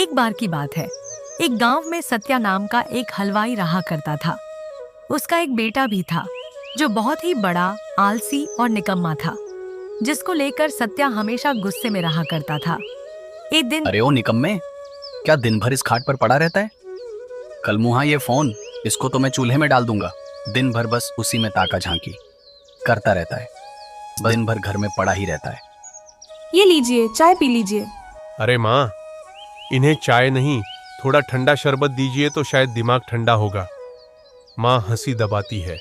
एक बार की बात है, एक गांव में सत्या नाम का एक हलवाई रहा करता था। उसका एक बेटा भी था जो बहुत ही बड़ा, आलसी और निकम्मा था, जिसको लेकर सत्या हमेशा गुस्से में रहा करता था। एक दिन अरे ओ निकम्मे, क्या दिन भर इस खाट पर पड़ा रहता है? कल मुहा ये फोन, इसको तो मैं चूल्हे में डाल दूंगा। दिन भर बस उसी में ताका झांकी करता रहता है, दिन भर घर में पड़ा ही रहता है। ये लीजिए, चाय पी लीजिए। अरे माँ, इन्हें चाय नहीं, थोड़ा ठंडा शरबत दीजिए तो शायद दिमाग ठंडा होगा। माँ हंसी दबाती है।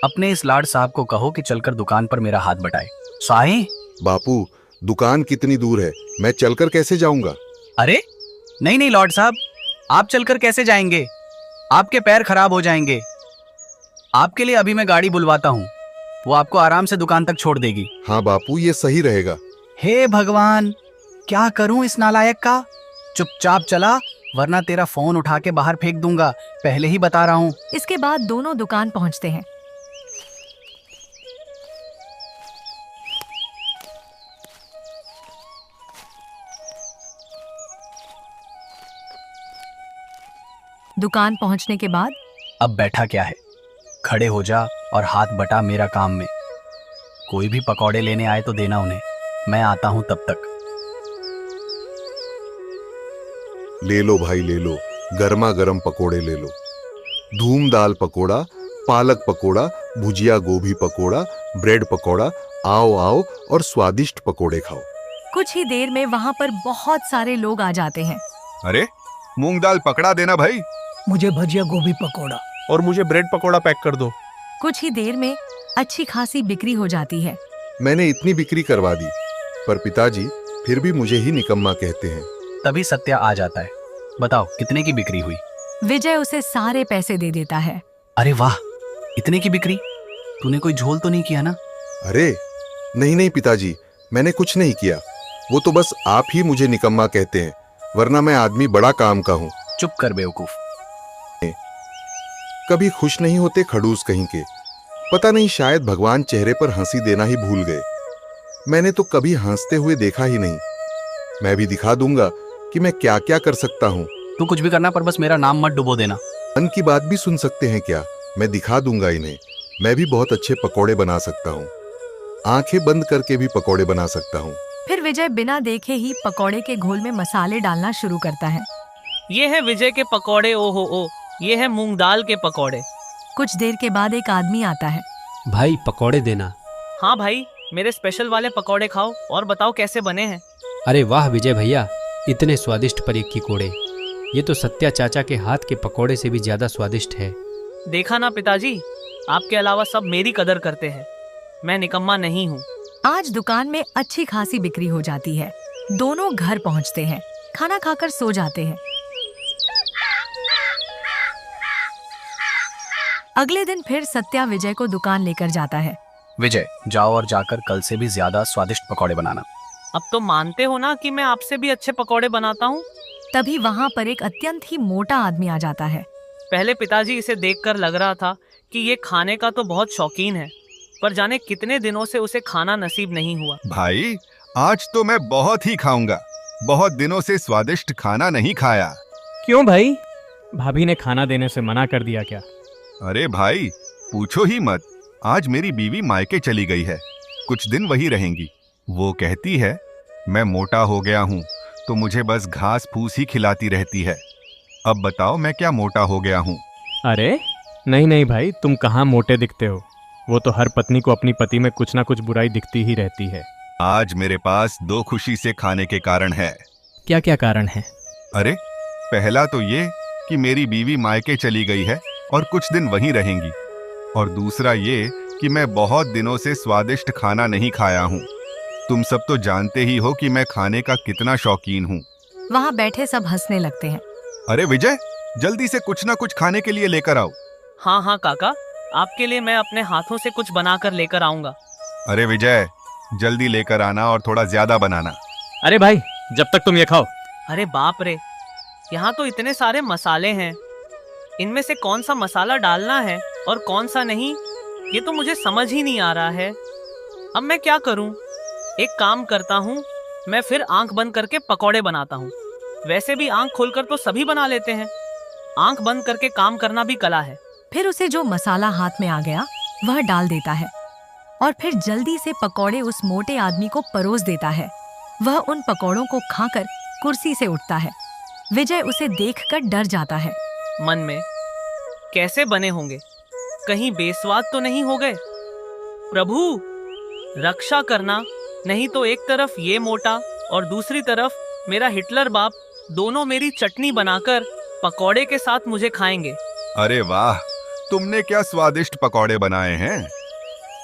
अपने इस लाड साहब को कहो कि चलकर दुकान पर मेरा हाथ बटाए। साईं, बापू, दुकान कितनी दूर है, मैं चलकर कैसे जाऊंगा? अरे नहीं नहीं लॉर्ड साहब, आप चलकर कैसे जाएंगे? आपके पैर खराब हो जाएंगे। आपके लिए अभी मैं गाड़ी बुलवाता हूँ, वो आपको आराम से दुकान तक छोड़ देगी। हाँ बापू, ये सही रहेगा। हे भगवान, क्या करूं इस नालायक का? चुपचाप चला, वरना तेरा फोन उठा के बाहर फेंक दूंगा, पहले ही बता रहा हूँ। इसके बाद दोनों दुकान पहुंचते हैं। दुकान पहुंचने के बाद अब बैठा क्या है, खड़े हो जा और हाथ बटा मेरा काम में। कोई भी पकौड़े लेने आए तो देना उन्हें, मैं आता हूं तब तक। ले लो भाई, ले लो, गर्मा गर्म पकोड़े ले लो। धूम दाल पकोड़ा, पालक पकोड़ा, भुजिया गोभी पकोड़ा, ब्रेड पकोड़ा, आओ आओ और स्वादिष्ट पकोड़े खाओ। कुछ ही देर में वहां पर बहुत सारे लोग आ जाते हैं। अरे मूंग दाल पकड़ा देना भाई। मुझे भजिया गोभी पकोड़ा। और मुझे ब्रेड पकोड़ा पैक कर दो। कुछ ही देर में अच्छी खासी बिक्री हो जाती है। मैंने इतनी बिक्री करवा दी, पर पिताजी फिर भी मुझे ही निकम्मा कहते हैं। तभी सत्या आ जाता है। बताओ कितने की बिक्री हुई? विजय उसे सारे पैसे दे देता है। अरे वाह, इतने की बिक्री? तूने कोई झोल तो नहीं किया ना? अरे नहीं नहीं पिताजी, मैंने कुछ नहीं किया। वो तो बस आप ही मुझे निकम्मा कहते हैं, वरना मैं आदमी बड़ा काम का हूँ। चुप कर बेवकूफ। कभी खुश नहीं होते खड़ूस कहीं के। पता नहीं, शायद भगवान चेहरे पर हंसी देना ही भूल गए। मैंने तो कभी हंसते हुए देखा ही नहीं। मैं भी दिखा दूंगा कि मैं क्या क्या कर सकता हूँ। तू कुछ भी करना, पर बस मेरा नाम मत डुबो देना। मन की बात भी सुन सकते हैं क्या? मैं दिखा दूंगा इन्हें। मैं भी बहुत अच्छे पकोड़े बना सकता हूँ। आंखें बंद करके भी पकोड़े बना सकता हूँ। फिर विजय बिना देखे ही पकौड़े के घोल में मसाले डालना शुरू करता है। ये है विजय के पकौड़े। ओ हो ओ, ये है मूंग दाल के पकौड़े। कुछ देर के बाद एक आदमी आता है। भाई पकौड़े देना। हाँ भाई, मेरे स्पेशल वाले पकौड़े खाओ और बताओ कैसे बने हैं। अरे वाह विजय भैया, इतने स्वादिष्ट पर एक की कोड़े। ये तो सत्या चाचा के हाथ के पकौड़े से भी ज्यादा स्वादिष्ट है। देखा ना पिताजी, आपके अलावा सब मेरी कदर करते हैं। मैं निकम्मा नहीं हूँ। आज दुकान में अच्छी खासी बिक्री हो जाती है। दोनों घर पहुंचते हैं, खाना खाकर सो जाते हैं। अगले दिन फिर सत्या विजय को दुकान लेकर जाता है। विजय, जाओ और जाकर कल से भी ज्यादा स्वादिष्ट पकौड़े बनाना। अब तो मानते हो ना कि मैं आपसे भी अच्छे पकौड़े बनाता हूँ। तभी वहाँ पर एक अत्यंत ही मोटा आदमी आ जाता है। पहले पिताजी इसे देखकर लग रहा था कि ये खाने का तो बहुत शौकीन है, पर जाने कितने दिनों से उसे खाना नसीब नहीं हुआ। भाई आज तो मैं बहुत ही खाऊंगा। बहुत दिनों से स्वादिष्ट खाना नहीं खाया। क्यों भाई, भाभी ने खाना देने से मना कर दिया क्या? अरे भाई पूछो ही मत। आज मेरी बीवी मायके चली गई है, कुछ दिन वही रहेंगी। वो कहती है मैं मोटा हो गया हूँ तो मुझे बस घास फूस ही खिलाती रहती है। अब बताओ मैं क्या मोटा हो गया हूँ? अरे नहीं नहीं भाई, तुम कहाँ मोटे दिखते हो। वो तो हर पत्नी को अपनी पति में कुछ ना कुछ बुराई दिखती ही रहती है। आज मेरे पास 2 खुशी से खाने के कारण है। क्या क्या कारण है? अरे पहला तो ये कि मेरी बीवी मायके चली गई है और कुछ दिन वहीं रहेंगी, और दूसरा ये कि मैं बहुत दिनों से स्वादिष्ट खाना नहीं खाया हूँ। तुम सब तो जानते ही हो कि मैं खाने का कितना शौकीन हूँ। वहाँ बैठे सब हंसने लगते हैं। अरे विजय, जल्दी से कुछ ना कुछ खाने के लिए लेकर आओ। हाँ हाँ काका, आपके लिए मैं अपने हाथों से कुछ बनाकर लेकर आऊंगा। अरे विजय, जल्दी लेकर आना और थोड़ा ज्यादा बनाना। अरे भाई, जब तक तुम ये खाओ। अरे बाप रे, यहाँ तो इतने सारे मसाले हैं। इनमें से कौन सा मसाला डालना है और कौन सा नहीं, ये तो मुझे समझ ही नहीं आ रहा है। अब मैं क्या करूं? एक काम करता हूं, मैं फिर आंख बंद करके पकौड़े बनाता हूं। वैसे भी आंख खोलकर तो सभी बना लेते हैं, आंख बंद करके काम करना भी कला है। फिर उसे जो मसाला हाथ में आ गया वह डाल देता है और फिर जल्दी से पकौड़े उस मोटे आदमी को परोस देता है। वह उन पकौड़ों को खाकर कुर्सी से उठता है। विजय उसे देखकर डर जाता है। मन में, कैसे बने होंगे, कहीं बेस्वाद तो नहीं हो गए। प्रभु रक्षा करना, नहीं तो एक तरफ ये मोटा और दूसरी तरफ मेरा हिटलर बाप दोनों मेरी चटनी बनाकर पकौड़े के साथ मुझे खाएंगे। अरे वाह, तुमने क्या स्वादिष्ट पकौड़े बनाए हैं।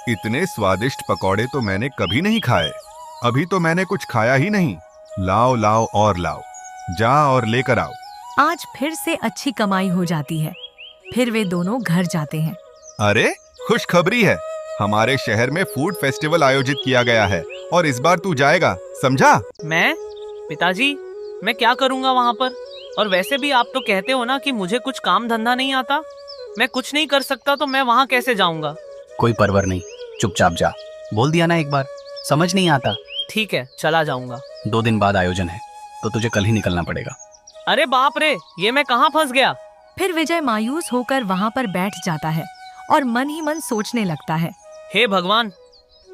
इतने स्वादिष्ट पकौड़े तो मैंने कभी नहीं खाए। अभी तो मैंने कुछ खाया ही नहीं। लाओ लाओ और लाओ, जा और लेकर आओ। आज फिर से अच्छी कमाई हो जाती है। फिर वे दोनों घर जाते हैं। अरे खुशखबरी है, हमारे शहर में फूड फेस्टिवल आयोजित किया गया है और इस बार तू जाएगा, समझा? मैं? पिताजी, मैं क्या करूंगा वहां पर? और वैसे भी आप तो कहते हो ना कि मुझे कुछ काम धंधा नहीं आता। मैं कुछ नहीं कर सकता तो मैं वहां कैसे जाऊंगा? कोई परवर नहीं, चुपचाप जा। बोल दिया ना एक बार, समझ नहीं आता। ठीक है, चला जाऊंगा। 2 दिन बाद आयोजन है तो तुझे कल ही निकलना पड़ेगा। अरे बाप रे, ये मैं कहाँ फंस गया? फिर विजय मायूस होकर वहां पर बैठ जाता है और मन ही मन सोचने लगता है, हे भगवान,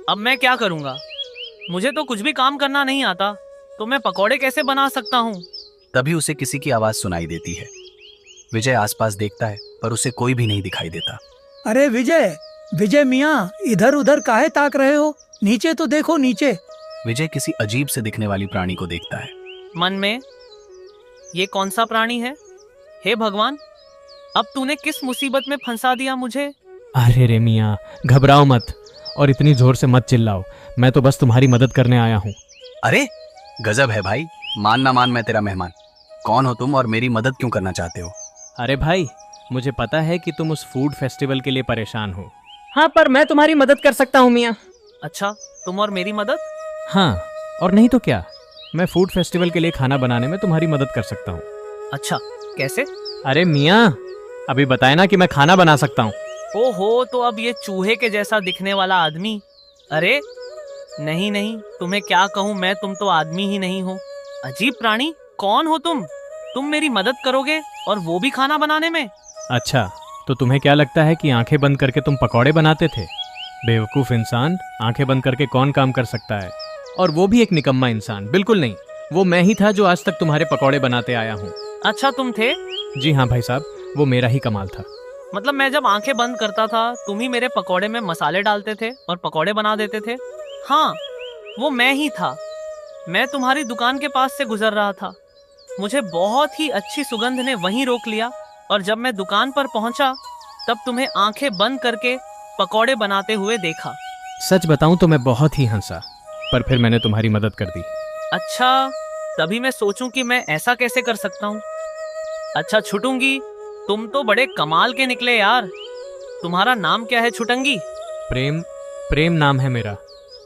अब मैं क्या करूंगा? मुझे तो कुछ भी काम करना नहीं आता, तो मैं पकौड़े कैसे बना सकता हूँ? तभी उसे किसी की आवाज सुनाई देती है। विजय आसपास देखता है पर उसे कोई भी नहीं दिखाई देता। अरे विजय, विजय मियाँ, इधर उधर काहे ताक रहे हो? नीचे तो देखो, नीचे। विजय किसी अजीब से दिखने वाली प्राणी को देखता है। मन में, ये कौन सा प्राणी है? हे भगवान, अब तूने किस मुसीबत में फंसा दिया मुझे? अरे रे मियाँ, घबराओ मत और इतनी जोर से मत चिल्लाओ। मैं तो बस तुम्हारी मदद करने आया हूँ। अरे गजब है भाई, मान ना मान मैं तेरा मेहमान। कौन हो तुम और मेरी मदद क्यों करना चाहते हो? अरे भाई, मुझे पता है कि तुम उस फूड फेस्टिवल के लिए परेशान हो। हाँ, पर मैं तुम्हारी मदद कर सकता हूँ मियाँ। अच्छा, तुम और मेरी मदद? हाँ, और नहीं तो क्या, मैं फूड फेस्टिवल के लिए खाना बनाने में तुम्हारी मदद कर सकता हूँ। अच्छा, कैसे? अरे मियाँ, अभी बताए ना कि मैं खाना बना सकता हूँ। ओहो, तो अब ये चूहे के जैसा दिखने वाला आदमी। अरे नहीं नहीं, तुम्हें क्या कहूँ मैं, तुम तो आदमी ही नहीं हो। अजीब प्राणी, कौन हो तुम? तुम मेरी मदद करोगे और वो भी खाना बनाने में? अच्छा, तो तुम्हें क्या लगता है कि आंखें बंद करके तुम पकौड़े बनाते थे? बेवकूफ़ इंसान, आंखें बंद करके कौन काम कर सकता है? और वो भी एक निकम्मा इंसान। बिल्कुल नहीं, वो मैं ही था जो आज तक तुम्हारे पकौड़े बनाते आया हूँ। अच्छा, तुम थे? जी हाँ भाई साहब, वो मेरा ही कमाल था। मतलब मैं जब आंखें बंद करता था, तुम ही मेरे पकौड़े में मसाले डालते थे और पकौड़े बना देते थे? हाँ, वो मैं ही था। मैं तुम्हारी दुकान के पास से गुजर रहा था, मुझे बहुत ही अच्छी सुगंध ने वहीं रोक लिया और जब मैं दुकान पर पहुंचा तब तुम्हें आंखें बंद करके पकौड़े बनाते हुए देखा। सच बताऊं तो मैं बहुत ही हंसा, पर फिर मैंने तुम्हारी मदद कर दी। अच्छा, तभी मैं सोचूं कि मैं ऐसा कैसे कर सकता हूँ। अच्छा छुटुंगी, तुम तो बड़े कमाल के निकले यार। तुम्हारा नाम क्या है छुटंगी? प्रेम नाम है मेरा।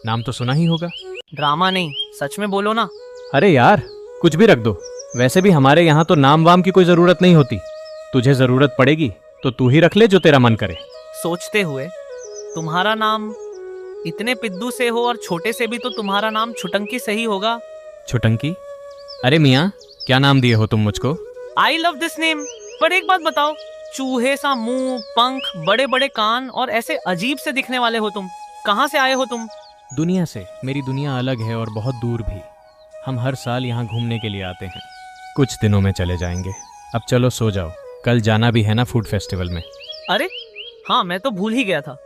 नाम तो सुना ही होगा। ड्रामा नहीं, सच में बोलो ना। अरे यार, कुछ भी रख दो। वैसे भी हमारे यहाँ तो नाम वाम की कोई जरूरत नहीं होती। तुझे जरूरत पड़ेगी तो तू ही रख ले जो तेरा मन करे। सोचते हुए, तुम्हारा नाम इतने पिद्दू से हो और छोटे से भी तो तुम्हारा नाम छुटंकी सही होगा। छुटंकी? अरे मियाँ, क्या नाम दिए हो तुम मुझको? I love this name. पर एक बात बताओ, चूहे सा मुंह, पंख, बड़े बड़े कान और ऐसे अजीब से दिखने वाले हो तुम। कहाँ से आए हो तुम? दुनिया से। मेरी दुनिया अलग है और बहुत दूर भी। हम हर साल यहाँ घूमने के लिए आते हैं। कुछ दिनों में चले जाएंगे। अब चलो सो जाओ, कल जाना भी है ना फूड फेस्टिवल में। अरे हाँ, मैं तो भूल ही गया था।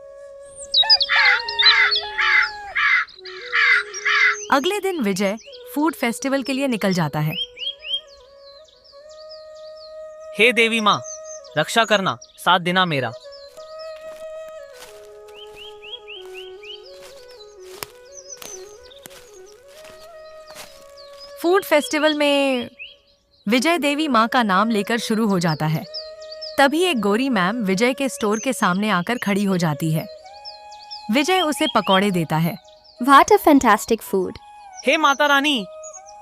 अगले दिन विजय फूड फेस्टिवल के लिए निकल जाता है। हे देवी माँ, रक्षा करना, साथ देना मेरा। फूड फेस्टिवल में विजय देवी माँ का नाम लेकर शुरू हो जाता है। तभी एक गोरी मैम विजय के स्टोर के सामने आकर खड़ी हो जाती है। विजय उसे पकौड़े देता है। What a fantastic food! हे माता रानी,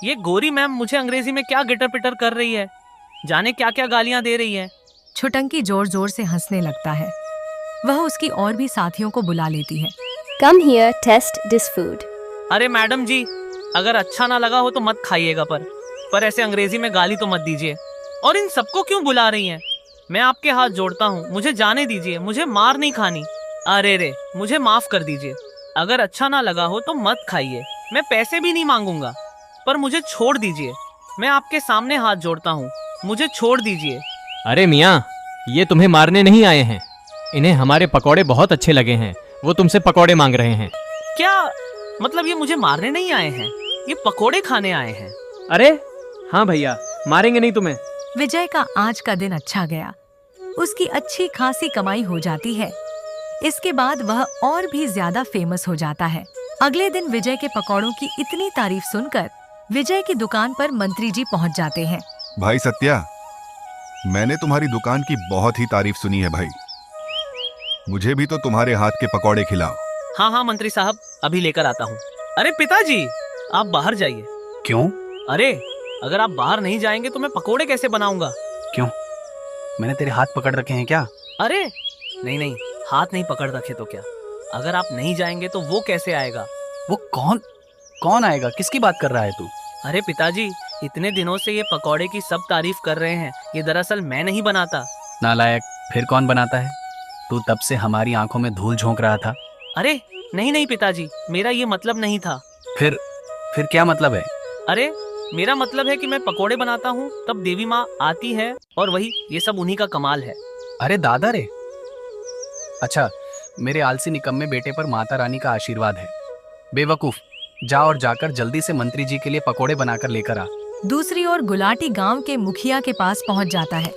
ये गोरी मैम मुझे अंग्रेजी में क्या गिटर पिटर कर रही है, जाने क्या क्या गालियां दे रही है। छुटंकी जोर जोर से हंसने लगता है। वह उसकी और भी साथियों को बुला लेती है। Come here, test this food. अरे मैडम जी, अगर अच्छा ना लगा हो तो मत खाइएगा, पर पर ऐसे अंग्रेजी में गाली तो मत दीजिए। और इन सबको क्यों बुला रही हैं? मैं आपके हाथ जोड़ता हूँ, मुझे जाने दीजिए, मुझे मार नहीं खानी। अरे रे, मुझे माफ कर दीजिए। अगर अच्छा ना लगा हो तो मत खाइए, मैं पैसे भी नहीं मांगूंगा, पर मुझे छोड़ दीजिए। मैं आपके सामने हाथ जोड़ता हूँ, मुझे छोड़ दीजिए। अरे मियाँ, ये तुम्हें मारने नहीं आए हैं, इन्हें हमारे पकौड़े बहुत अच्छे लगे हैं, वो तुमसे पकौड़े मांग रहे हैं। क्या मतलब ये मुझे मारने नहीं आए हैं, ये पकोड़े खाने आए हैं? अरे हाँ भैया, मारेंगे नहीं तुम्हें। विजय का आज का दिन अच्छा गया, उसकी अच्छी खासी कमाई हो जाती है। इसके बाद वह और भी ज्यादा फेमस हो जाता है। अगले दिन विजय के पकौड़ों की इतनी तारीफ सुनकर विजय की दुकान पर मंत्री जी पहुंच जाते हैं। भाई सत्या, मैंने तुम्हारी दुकान की बहुत ही तारीफ सुनी है भाई, मुझे भी तो तुम्हारे हाथ के पकौड़े खिलाओ। हाँ हाँ मंत्री साहब, अभी लेकर आता हूँ। अरे पिताजी, आप बाहर जाइए। क्यों? अरे अगर आप बाहर नहीं जाएंगे तो मैं पकोड़े कैसे बनाऊंगा? क्यों, मैंने तेरे हाथ पकड़ रखे हैं क्या? अरे नहीं नहीं, हाथ नहीं पकड़ रखे तो क्या? अगर आप नहीं जाएंगे तो वो कैसे आएगा? वो कौन आएगा? किसकी बात कर रहा है तू? अरे पिताजी, इतने दिनों से ये पकौड़े की सब तारीफ कर रहे हैं, ये दरअसल मैं नहीं बनाता। नालायक, फिर कौन बनाता है? तू तब से हमारी आंखों में धूल झोंक रहा था। अरे नहीं नहीं पिताजी, मेरा ये मतलब नहीं था। फिर क्या मतलब है? अरे मेरा मतलब है कि मैं पकोड़े बनाता हूँ तब देवी माँ आती है, और वही ये सब उन्हीं का कमाल है। अरे दादा रे, अच्छा, मेरे आलसी निकम्मे बेटे पर माता रानी का आशीर्वाद है। बेवकूफ, जा और जाकर जल्दी से मंत्री जी के लिए पकोड़े बनाकर लेकर आ। दूसरी ओर गुलाटी गांव के मुखिया के पास पहुंच जाता है।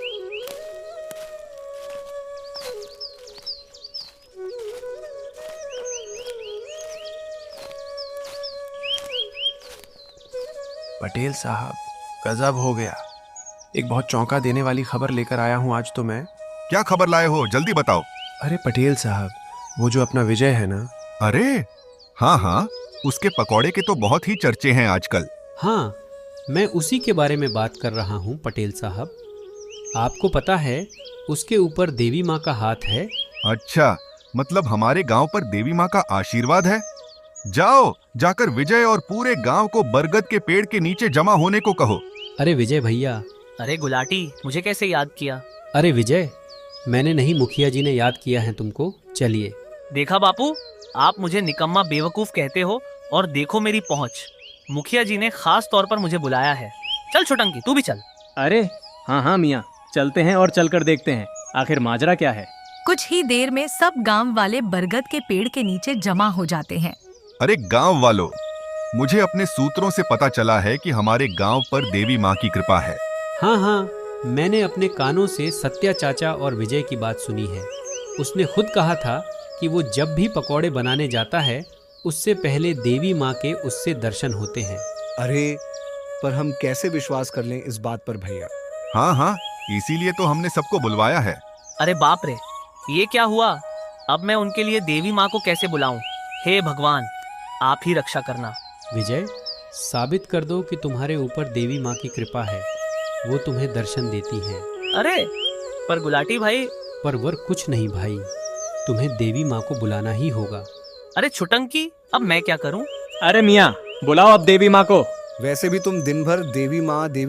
पटेल साहब, गजब हो गया। एक बहुत चौंका देने वाली खबर लेकर आया हूँ आज तो मैं। क्या खबर लाए हो, जल्दी बताओ। अरे पटेल साहब, वो जो अपना विजय है ना। अरे हाँ हाँ, उसके पकौड़े के तो बहुत ही चर्चे हैं आजकल। हाँ, मैं उसी के बारे में बात कर रहा हूँ पटेल साहब। आपको पता है उसके ऊपर देवी माँ का हाथ है। अच्छा, मतलब हमारे गांव पर देवी माँ का आशीर्वाद है। जाओ, जाकर विजय और पूरे गांव को बरगद के पेड़ के नीचे जमा होने को कहो। अरे विजय भैया। अरे गुलाटी, मुझे कैसे याद किया? अरे विजय, मैंने नहीं, मुखिया जी ने याद किया है तुमको। चलिए। देखा बापू, आप मुझे निकम्मा बेवकूफ कहते हो, और देखो मेरी पहुंच। मुखिया जी ने खास तौर पर मुझे बुलाया है। चल छोटंकी, तू भी चल। अरे हाँ हाँ मियाँ, चलते हैं और चलकर देखते हैं आखिर माजरा क्या है। कुछ ही देर में सब गांव वाले बरगद के पेड़ के नीचे जमा हो जाते हैं। अरे गांव वालों, मुझे अपने सूत्रों से पता चला है कि हमारे गांव पर देवी माँ की कृपा है। हाँ हाँ, मैंने अपने कानों से सत्या चाचा और विजय की बात सुनी है। उसने खुद कहा था कि वो जब भी पकौड़े बनाने जाता है उससे पहले देवी माँ के उससे दर्शन होते हैं। अरे पर हम कैसे विश्वास कर लें इस बात पर भैया? हाँ हाँ, इसीलिए तो हमने सबको बुलवाया है। अरे बाप रे, ये क्या हुआ? अब मैं उनके लिए देवी माँ को कैसे बुलाऊं? हे भगवान, आप ही रक्षा करना। विजय, साबित कर दो कि तुम्हारे ऊपर देवी माँ की कृपा है, वो तुम्हें दर्शन देती है। अरे पर गुलाटी भाई। पर वर कुछ नहीं भाई, तुम्हें देवी माँ को बुलाना ही होगा। अरे छुटंकी, अब मैं क्या करूं? अरे मियाँ, बुलाओ अब देवी माँ को। वैसे भी तुम दिन भर देवी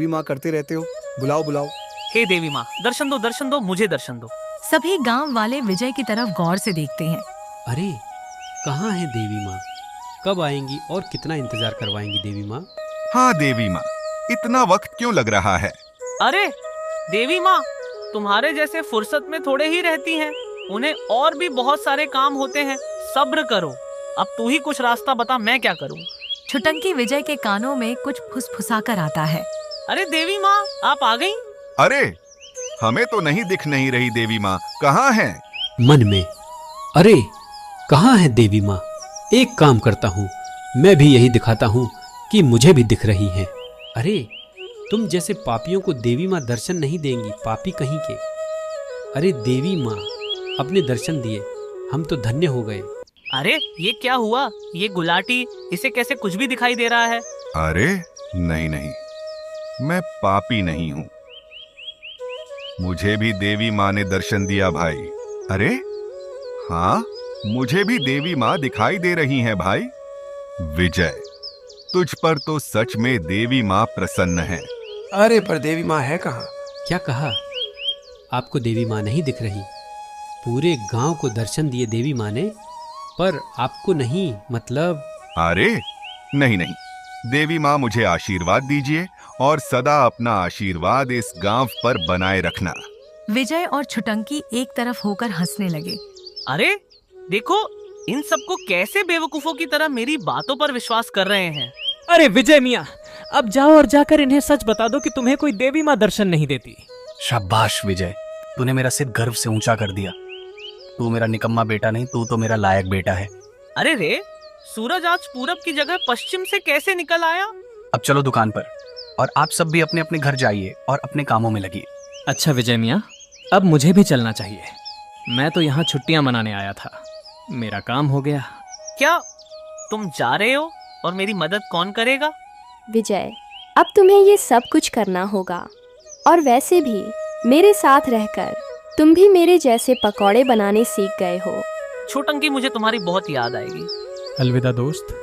माँ करते रहते हो, बुलाओ बुलाओ। हे देवी माँ, दर्शन दो, मुझे दर्शन दो। सभी गांव वाले विजय की तरफ गौर से देखते हैं। अरे कहाँ है देवी माँ? कब आएंगी और कितना इंतजार करवाएंगी देवी माँ? हाँ देवी माँ, इतना वक्त क्यों लग रहा है? अरे देवी माँ, तुम्हारे जैसे फुर्सत में थोड़े ही रहती हैं, उन्हें और भी बहुत सारे काम होते हैं। सब्र करो, अब तू ही कुछ रास्ता बता, मैं क्या करूं? छुटंकी विजय के कानों में कुछ फुसफुसा कर आता है। अरे देवी माँ, आप आ गई? अरे हमें तो नहीं दिख नहीं रही देवी माँ, कहाँ है? मन में, अरे कहाँ है देवी माँ? एक काम करता हूँ, मैं भी यही दिखाता हूँ कि मुझे भी दिख रही हैं। अरे तुम जैसे पापियों को देवी माँ दर्शन नहीं देंगी, पापी कहीं के। अरे देवी माँ, अपने दर्शन दिए, हम तो धन्य हो गए। अरे ये क्या हुआ? ये गुलाटी, इसे कैसे कुछ भी दिखाई दे रहा है? अरे नहीं नहीं, मैं पापी नहीं हूँ, मुझे भी देवी माँ ने दर्शन दिया भाई। अरे हाँ, मुझे भी देवी माँ दिखाई दे रही हैं भाई। विजय, तुझ पर तो सच में देवी माँ प्रसन्न है। अरे पर देवी माँ है कहाँ? क्या कहा? आपको देवी माँ नहीं दिख रही? पूरे गांव को दर्शन दिए देवी माँ ने, पर आपको नहीं, मतलब। अरे नहीं नहीं, देवी माँ मुझे आशीर्वाद दीजिए और सदा अपना आशीर्वाद इस गांव पर बनाए रखना। विजय और छुटंकी एक तरफ होकर हंसने लगे। अरे देखो, इन सबको कैसे बेवकूफों की तरह मेरी बातों पर विश्वास कर रहे हैं। अरे विजय मियाँ, अब जाओ और जाकर इन्हें सच बता दो कि तुम्हें कोई देवी माँ दर्शन नहीं देती। शाबाश विजय, तूने मेरा सिर गर्व से ऊंचा कर दिया। तू मेरा निकम्मा बेटा नहीं, तू तो मेरा लायक बेटा है। अरे रे, सूरज आज पूरब की जगह पश्चिम से कैसे निकल आया? अब चलो दुकान पर, और आप सब भी अपने अपने घर जाइए और अपने कामों में लगिए। अच्छा विजय मियाँ, अब मुझे भी चलना चाहिए। मैं तो यहाँ छुट्टियाँ मनाने आया था, मेरा काम हो गया। क्या तुम जा रहे हो और मेरी मदद कौन करेगा? विजय, अब तुम्हें ये सब कुछ करना होगा, और वैसे भी मेरे साथ रहकर तुम भी मेरे जैसे पकौड़े बनाने सीख गए हो। छुटंकी, मुझे तुम्हारी बहुत याद आएगी। अलविदा दोस्त।